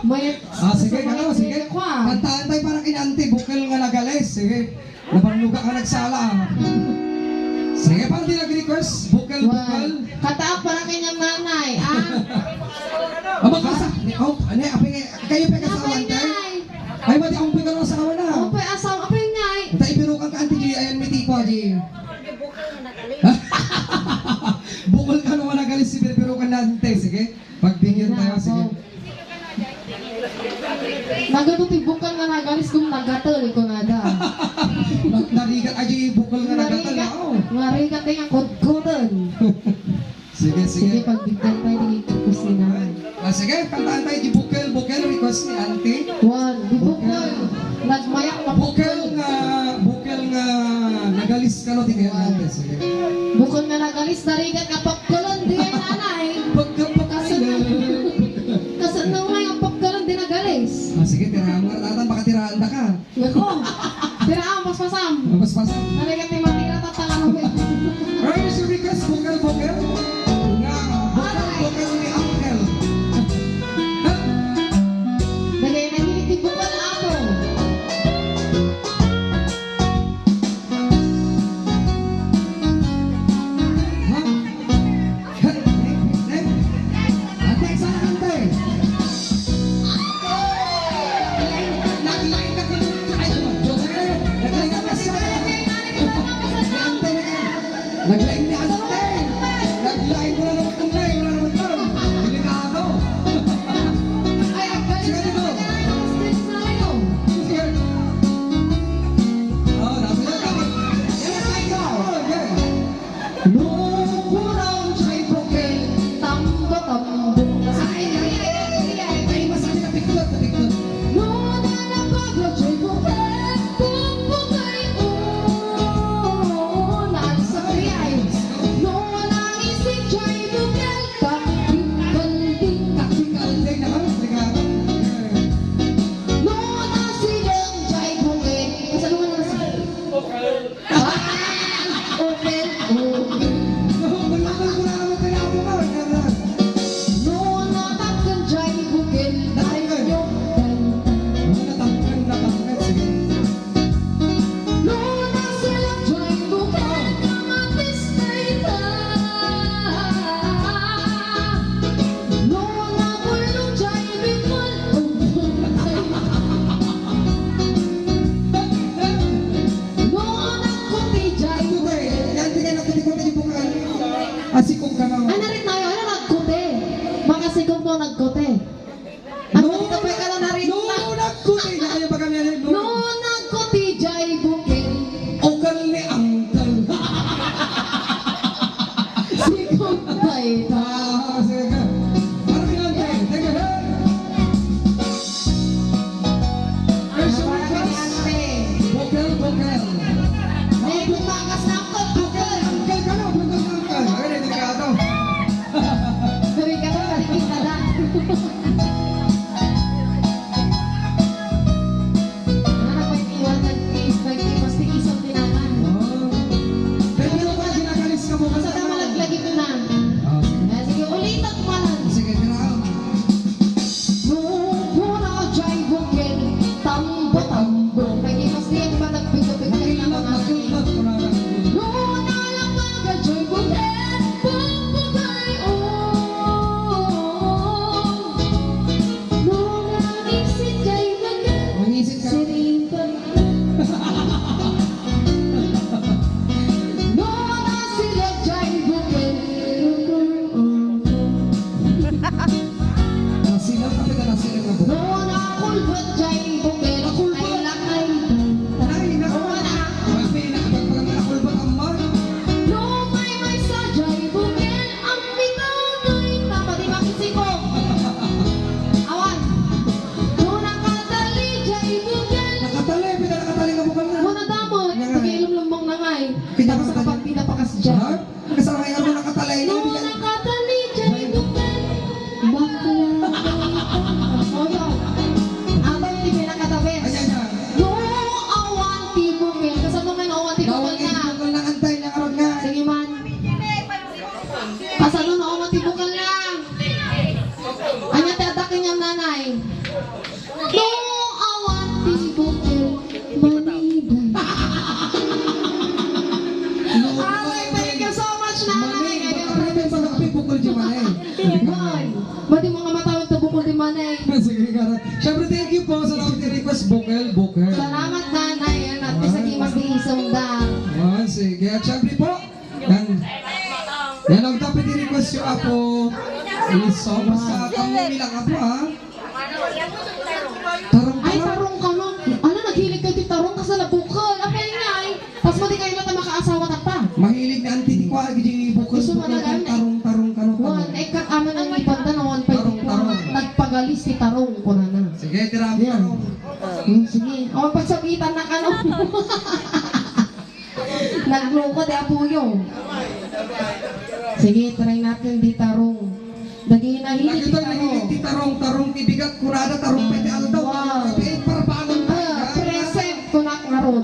Sige, kano, sige. Kantaan tayo para kinanti, bukil nga nagalis. Sige, napanluga ka nagsala. Sige, paano di nag-request? Bukil. Kataak para kanyang nanay, Abang kasa. Oh, ano, kayo pa kasawan tayo? Ay, ba di akong pagkano sa kawan na? Apay asaw, apay ngay. Ita ibirukan ka, Auntie G, ayan, may tipo, G. Bukol ka naman nagalis si birukan natin, sige. Pagbingin tayo, sige. Nagatutibukan nga nagalis kung nagatal ko nga da. Narigat, G, bukol nga nagatal na, oh. Narigat yung kodkodan. Sige. Sige, pagbigyan tayo dito ko sila. Sige, kantaan tayo, G, bukil, request ni Auntie. One, bibukol. Nagmayak na Bukil nga nagalis ka no, tingnan natin, sige. Bukol nga nagalis, narigat ka popkulon di ay nanay. Kasan na nga yung popkulon di nagalis. Sige, tirahan nga natin, baka tirahan na ka. Yako, tiraan, paspasam. Mabas-basa. Narigat yung matira, tatangan mo. Right, Mr. Request, bukil. Bukil ni Uncle. Dagay na hinitibukol ako. Antay, saan antay? Naglain ka kung ay, Diyos ka rin. Naglain ka kasi. Naglain ni antay. Naglain mo na naman kung lain. Wala naman to. Delikado. Ay, ang galing Sige, na dito. ang stress na ngayon. Sige. Oh, nasa yan kami. Yan, ay, go. Oh, yeah. Nung unang siya'y bukil. Tambo. Ay, masakit na piklot. Noon na napagod siya'y bukit, bubukay unan sa kriyay. Noon ang isip siya'y bukit, kakikalding. Kakikalding naman. Delikado. Noon ang silang siya'y bukit. Kasi ano nga nasa? Open. Malakal ko na naman tinapos ka. Noon na takkan siya'y bukit, tayo yung Natangkan. Sige. noon na silang siya'y bukit, kamatis na ita. Noon na bulong siya'y bikol, noon ang kuti siya'y bukit. Yan, tingnan natin kung hindi bukan. Asikong ka naman. Ay, narin tayo. Ano nagkote? Makasigong ko nagkote. Ang dito pa ka na narin No, na. nagkuti na kayo ba kami? No nagkote jay bukil. Okal ni Uncle. Sigong tayo. Sige. Parang pinantay. Teka, hey. First request. Bukil. May bumakas na ako. Bukil. Uncle ka na, Uncle. Ay, delikado. Sabi ka na, paligid ka na. Ano na pa yung iwan nag-iwas isang tinaman. Oh. Pero pa, ginagalis ka mo. Basta na malaglagi ko na. Ah, sige. Sige, ulitan ko man. Sige, tirahan. Muna jay bukil. Tambo. Nag-iwas niya ba nagbigay ng mga Nakilmat ko na lang. noon alam agad siya'y bukit, bubukay noon ang isip siya'y bukit, Mangisip ka. siripan. Noon ang silog siya'y bukit, Nasilaw kami ka nasilaw na buka. noon ang kulbot siya'y bukit, ay lakay. Ay, naku. Ay, pagpagpagpagpagpagpagpag ang mar. Noong may sadya'y bukit, ang bitaw ko'y tapati makisiko. Awan, noon ang katali siya'y bukit, Nakatali, nakatali ka buka na. muna damot, pag-ilum-lumbong na nga'y, Pinapakasya. tapos kapag pinapakas Ha? dyan. Kasama yung ano nakatali. Noon ang katali siya'y bukit, bakla. O yun, abang hindi pinakatabes. Ayan na. Noong awan ti bukit, kasama nga yung awan ti Dawang bukit na. ibukol ng antay niya karon nga. Sige man. Pasalo na awan ti bukit na. Anya ti adakin niyang nanay. No awan di bukil Manida. Okay, thank you so much, nanay. Manin, baka kapi bukol di manay. Hoy, ba't yung mga matawag na bukol di manay? Sige, karat. Siyempre, thank you po sa namin request bukel. Salamat, nanay. At sa kimas di isundang. Yan, sige. At syempre po, yan ang dapat i-request yung apo. Iso, basta kamumi lang apo ha. Ay, tarong ka no. Ano, naghilig kayo di tarong ka sa labukol. Apay nga ay. Tapos mo di kayo lang makaasawa ta pa. Mahilig na ang titikwa, gigi bukol Gusto mo na lang, tarong ka no. Juan, ay kat ano nang ipanda na 1.5. Tarong. Nagpagalis si tarong ko na na. Sige, tirami Yan. tarong. Sige. O, pagsabitan na ka no. Nagloko di apuyo. Sige, try natin di tarong. Dagi nahilig di Nakita tarong. nahilig ti tarong tibigat kurada, tarong pwede aldaw. Wow. Kapi, parabangan pa. Present ko na karon.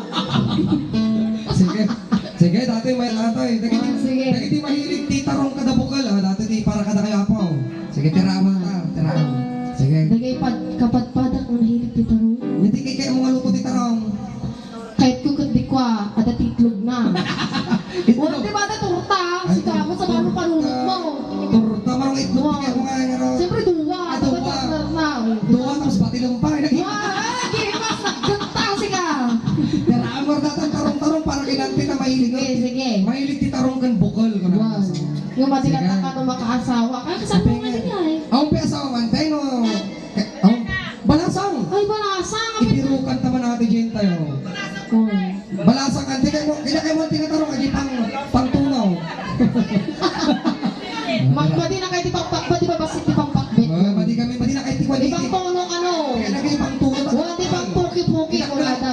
Sige, dati may latay. Sige. Dati mahilig ti tarong kada bukal ha. Dati di para kada kaya po. Sige, tirama ta. Sige. Dagay kapadpadak ng nahilig di tarong. Hindi kay kaya mga luto ti tarong. Kahit kung di kwa, ada titlog na. Wala di ba ada turta? Sigamo sa mga panunod mo. Turta marong itlog kaya mga nga. Siyempre duwa, ada ba Duwa. partner na? Duwa tapos pati lumpay. Wah, gimas, nagganta siya. Tirama datan tarong para kinanti na mahilig. Sige. Mahilig ti tarong kan bukal. Wow. Yung matilata ka nung makaasawa. Kaya kasama nga niya eh. Ang piasawa man tayo no. Ang balasang. Ay, balasang. Ipirukan taman natin dyan tayo. Balasang kan kaya mo tinatarong aji pangtunaw. Magpadi na kayo di ba basit di pang pakbit? Badi na kay tikwa Di dito. bang tono ano? Kaya na kay pangtunaw. Wala di bang puki-puki ko ada.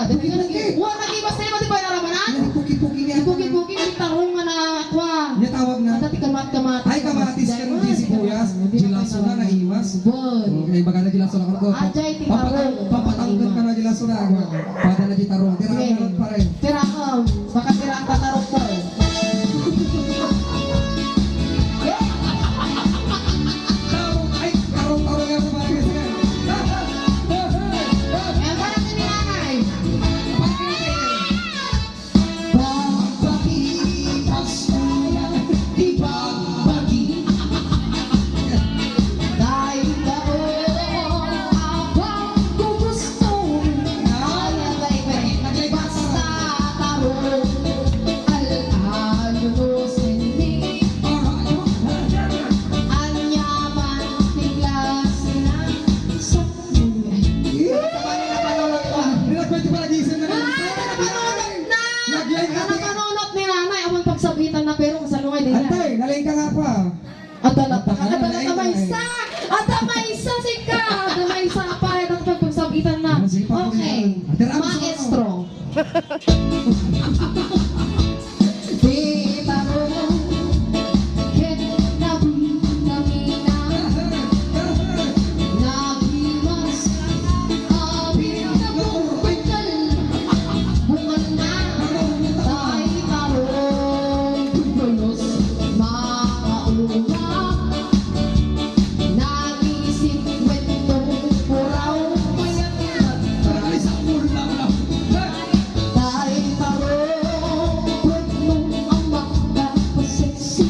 Wala nag-ibas na yung di ba naramanan? Yan puki-puki niya. Puki-puki, may tarong nga na kwa. Niya tawag na. Ada ti kamat-kamat. Ay kamatis kan di sibuyas. Gilaso na naimas. Bon. Okay, baga na gilaso na ko. Ajay ti tarong. Papatanggan ka na gilaso na. Pada na di tarong. Tira Sige. mo pa rin. Tira baka tira ang tatarong ko. Ay, tarong nga sa bagay. Sige. Eh, parang ni nanay. Dahil taon abang gusto. Ay, ay, basta tarong. Al-alos hindi. Anyaman bigla sila sa buhay. Nakapanood ni nanay. Amang pagsabitan na pero kasalungay din na. Antay, nalain ka nga pa. Adalata may isa! Ada may isa si ka! Ada may isa pa rin ang pagsabitan na. Okay. Maestro. Di tarong ket nabi namina nagimas abin na bukal bungan na tay tarong bulos makauna nagisip kwentong puraw mayat tay tarong kwentong ang magkapasiksi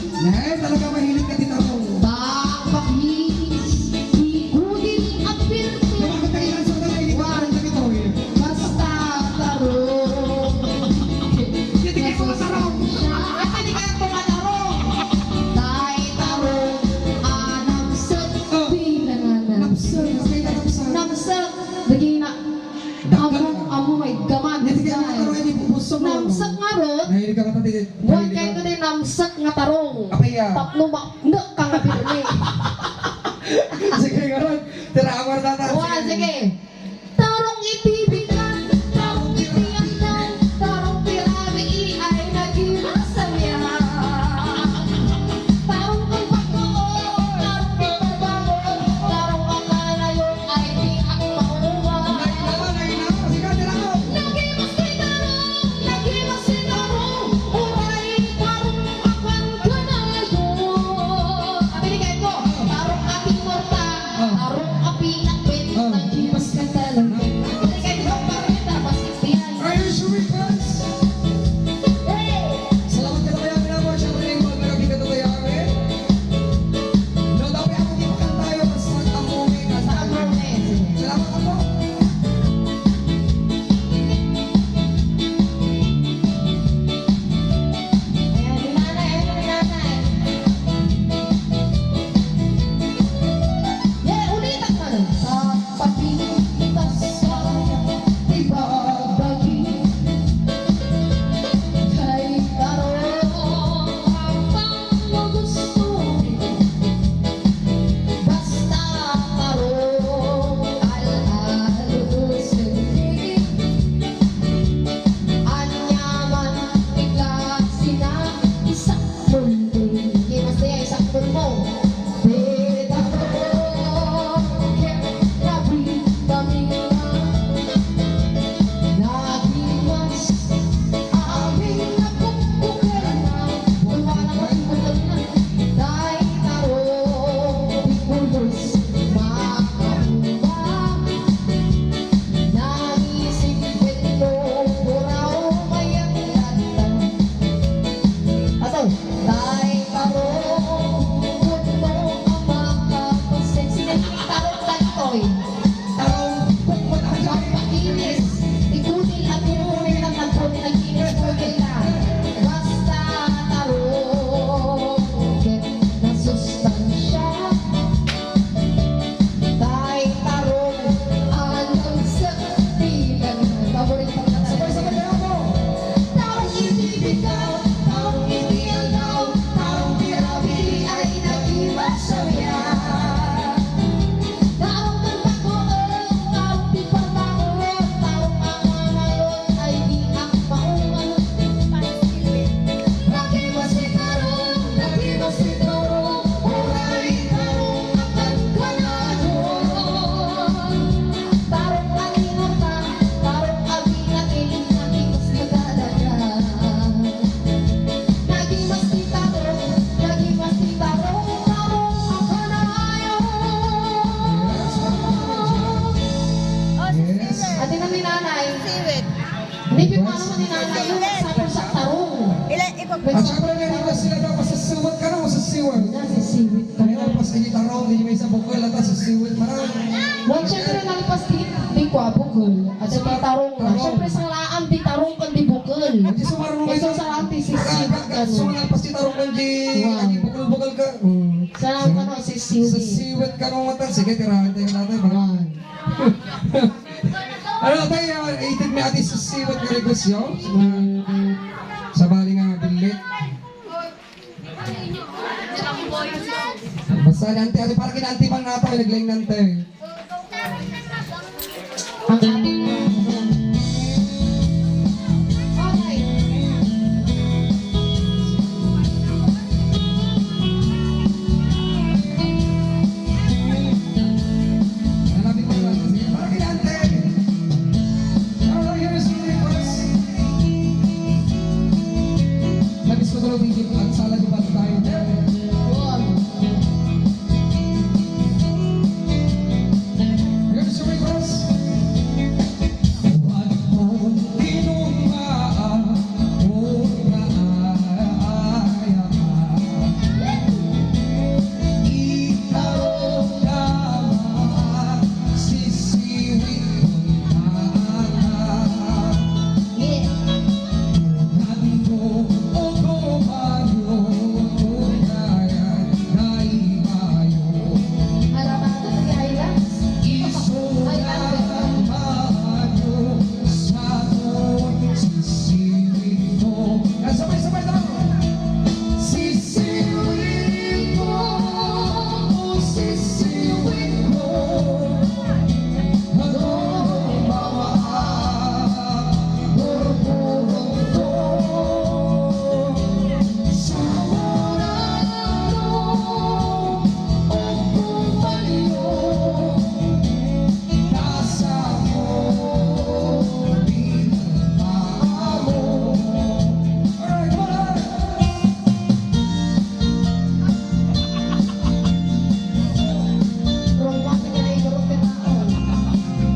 Talaga mahilig ka din ako. bakbakis ikudin at pirti Bakit tayo lang sa nalain ka rin na ito eh? basta tarong Hindi kayo mga tarong. at hindi kayo tumatarong tay tarong anamsat pinanganan Napsal, mas kayo napsal. namsat dagina amo may gaman Hindi kayo mga tarong hindi pupusok mo. namsat nga rot Mahilig ka ka tati. buwan kayo ko din namsat nga tarong Apaya. tapno maknak kang kapirli Sige nga ron. Tiramar na na. Wah, sige. Tarong itibigan, tarong itiyandan, tarong pirami ay nag-iwasamya. Tarong kung pagkoon, tarong pagbabangon, tarong ang lalayong ay di ang mauwa. Sige, tiramar. Nagimas kay tarong, uray tarong akan kanayo. Sabi ni Kaito, tarong ating morta, tarong api ng kwentang mananayo sa tarong. At syempre na-request sila daw pasasiwat ka na o sasiwat. Nasisiwit ka Kaya na. pas gitarong, hindi may sa bukol at sasiwat marami. Wag syempre nalipas di kwa bukol. At sa tarong na. Syempre sa laan di tarong kan di bukol. Hindi sumarunong Kasi sa laan di sisiwit ka So na. pas gitarong kan di bukol-bukol ka. Sa laan ka na sisiwit. Sasiwat ka nung matan. Sige, tirahan tayo natin. Ayan. Ano tayo, itig may ating sasiwat na request yun? Sa bali nga bilit. Basta nante, ate para kinanti bang nato, naglayng nante. Ang ating okay. Hanapin mo naman, sige, para kinante. Alright, here's the request. Nabis ko tulog video at sala di ba tayo? Here's the request. Huwag mong tinumaan kung naaya ka. Ikaw naman sisiwit mong Yeah. Nandito o kumayo, kaya naimayo. Harapan ko sa highlights. Isulat mayo sa ako'y sisiwit mo. Sabay-sabay na! Sisiwit mo, o sisiwit mo. Hanggang mawaan, burburong ko. Sumunod mo, o kumayo. Nasa mo, binaba mo. Alright, wala!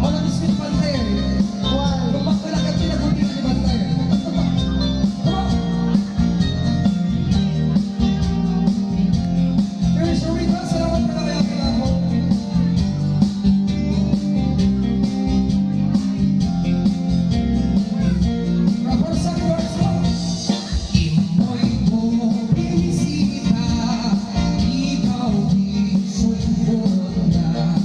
Wala biscuit pantay eh. Lumak ka lang at pinagutin ni pantay eh. Come on! Here's your request. Salamat ka na kaya ako. Rapor sa rewards mo. Imoy mo binisita, ikaw di sumbong na.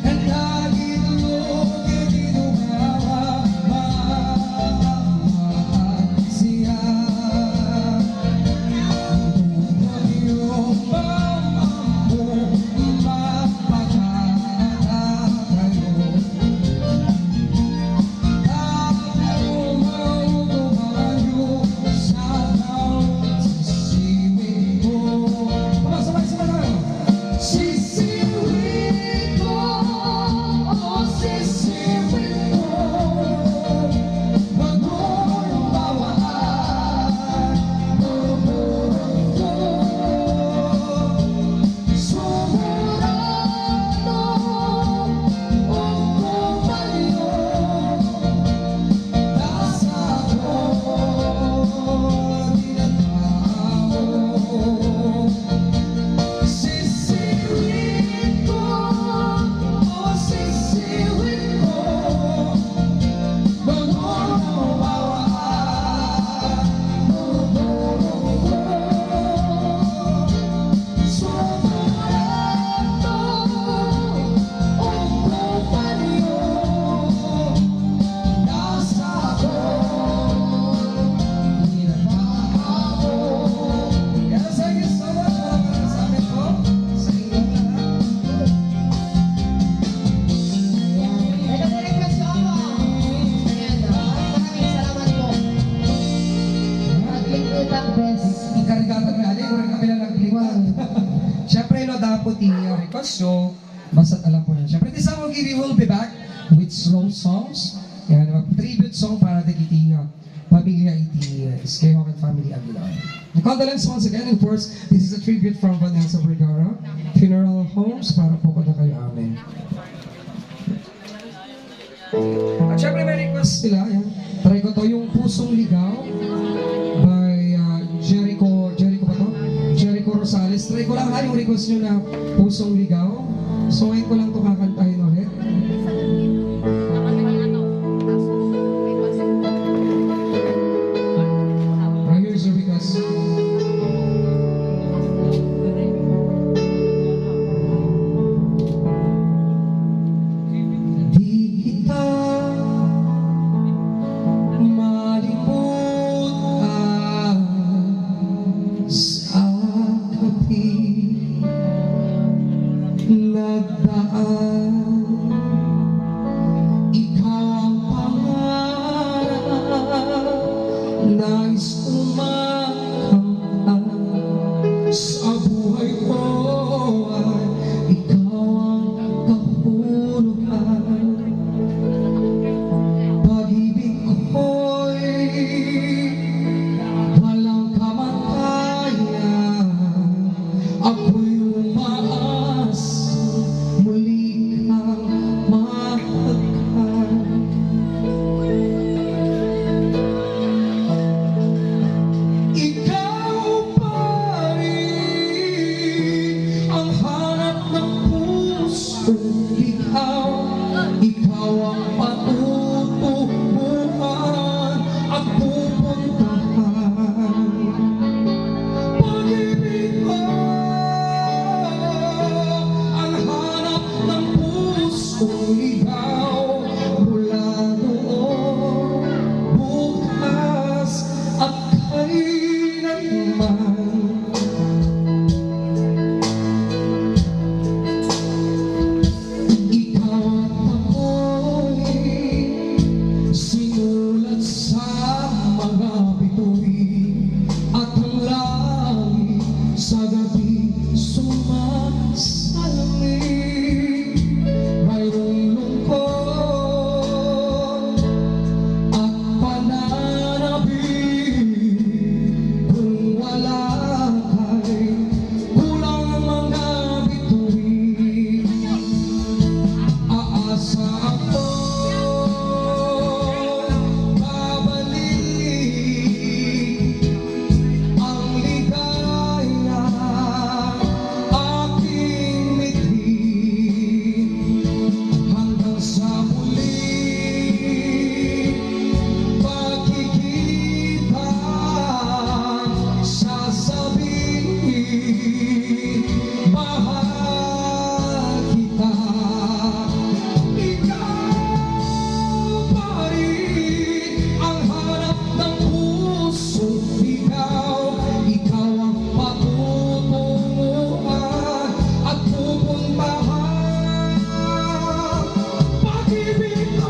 And lagi tulog e ginugawa siya. Tungkol yung mama mo, mapakata kayo. Ako mautumayo sa bawat sisiwit mo. Sabay-sabay tayo. Sisiwit ko, o sisiwit ko. Magulong bawaan, burburong ko. Sumunod mo, o kumayo. Nasa ko, dinatao. Sisiwit ko, o sisiwit ko. Magulong bawaan, burburong ko. Sumunod mo, o kumayo. Nasa ko, dinatao. Yes, thank you so much. Maraming salamat po sa inyong lahat. Ikarigatan na alin, kung kami lang naglipat. Siyempre, no, dapat i-request so, basta't alam po yan. Siyempre, this song we will be back with slow songs. Yan, tribute song para kiti pamilya iti Skehok and Family Aguilar. The condolence once again, of course, this is a tribute from Vanessa Vergara Funeral Homes para po kada kayo amin. At syempre may request sila, yan. Pusong Ligaw by Jericho ba to? Jericho Rosales. Try ko lang yung request nyo na Pusong Ligaw. So ngayon ko lang ito kakantahin ulit. Here's your request. Di kita malimutan sa gabi nagdaan. Ikaw ang pangarap, nais umakamtan sa buhay ko ay ikaw ang kahulugan. Pag-ibig ko'y walang kamatayan. Ako'y umaasa muli kang mahagkan. Ikaw pa rin ang hanap ng pusong ligaw. Ikaw ang patutunguhan at pupuntahan. Pag-ibig mo ang hanap ng pusong ligaw. Mula noon, bukas at kailanman. Ikaw at ako'y sinulat sa mga bituin, at ang langit sa gabi sumasalamig. Mayroong lungkot at pananabik. Kung wala ka'y kulang ang mga bituin. Aasa ako babalik ang ligaya aking mithi. Hanggang sa muli pagkikita, sasabihin mahal kita. Ikaw pa rin ang hanap ng pusong ligaw. Ikaw ang patutunguhan at pupuntahan. Pag-ibig ko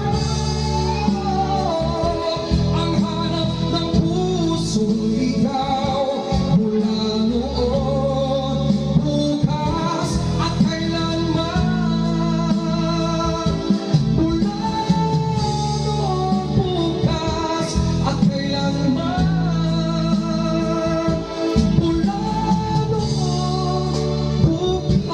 ang hanap ng pusong ligaw. Mula noon, bukas at kailanman. Mula noon, bukas at kailanman. Mula noon, bukas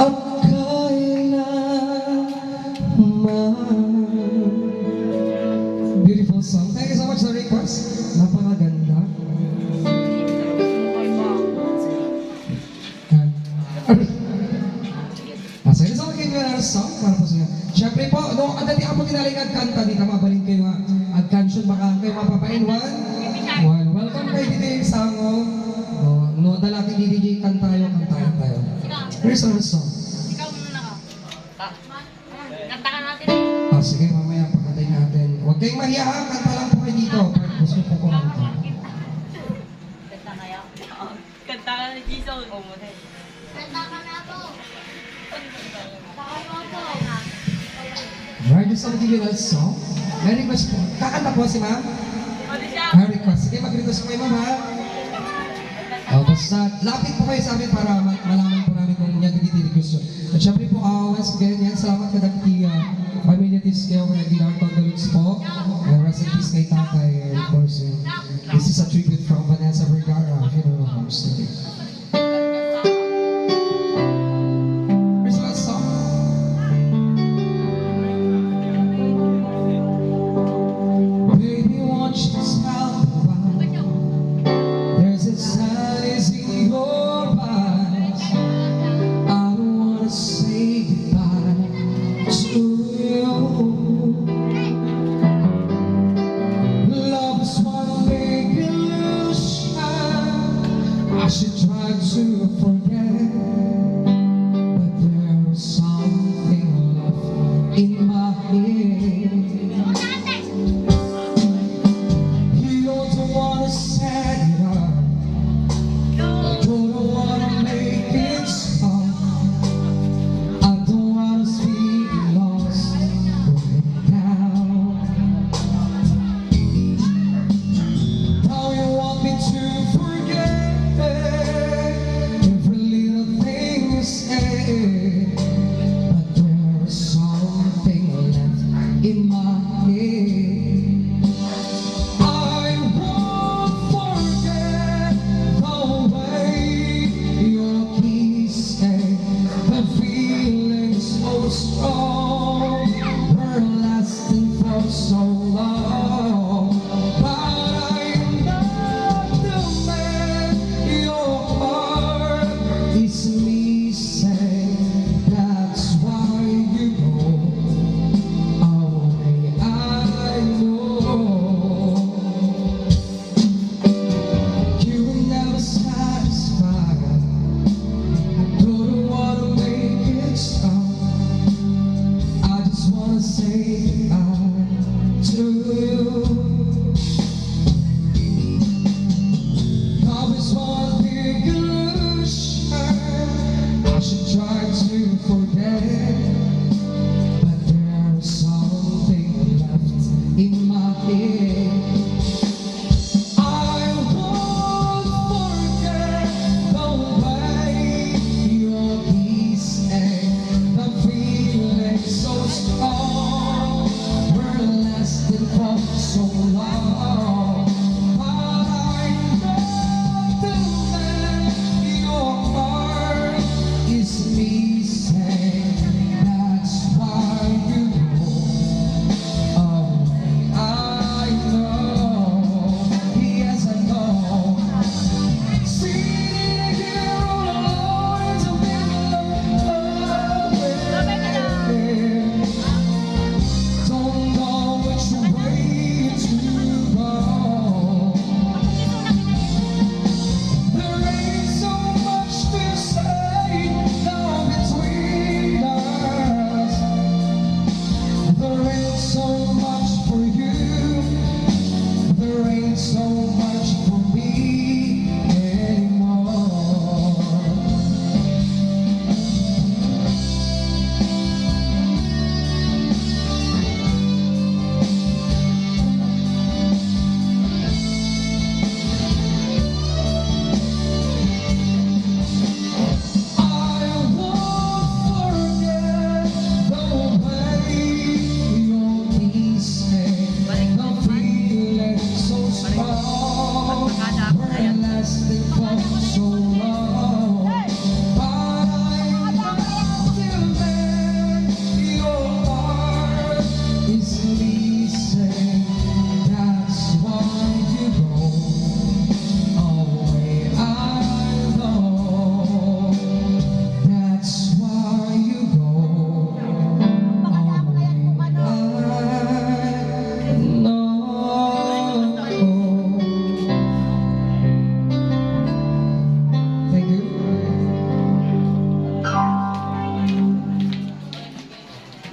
at kailanman. Beautiful song. Thank you so much for the request. Napakaganda. So yun sa aking song para po sa inyo. Siyempre po, no, dati ako tinaling kanta dito, mabalin kayo ang kansyon, baka kayo mapapain. One. Welcome kayo dito yung sango. No, dalaki di DJ kantayo. Here's our song. Ikaw muna ka. Kanta ka natin eh. Sige, mamaya pagkatay natin. Huwag kayong mahiya, kanta lang po kayo dito. Gusto po kumanta. Kanta kaya? Kanta ka na Jason. O mo na. Kanta ka na to. Alright, just want to give you that song. May request po. Kakanta po si ma'am? Pwede siya. May request. Sige, mag-request po kayo ma'am ha. Basta lapit po kayo sa amin para malaman po namin kung yan nagtitilig gusto. At syempre po, once again, yan, salamat ka dati pamilya tis kayo kaya Gilar Condolence po. And rest in peace kay tatay, of course. This is a tribute from Vanessa Vergara, Funeral Home Studio. Here's the last song.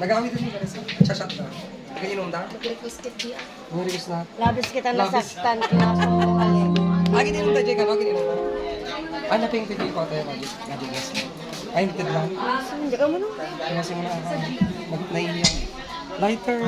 Nag-awit din ba sa? Chachat na. Nag-inom na? Request kit di Nag-request na. Labis kita Labis. nasaktan na po. Agi din mo tayo ka, agi din mo. Ay, naping TV ko tayo, magic glass. Ay, hindi lang. Hindi ka mo no? Pinasin mo na ako. Naiiyak. Lighter,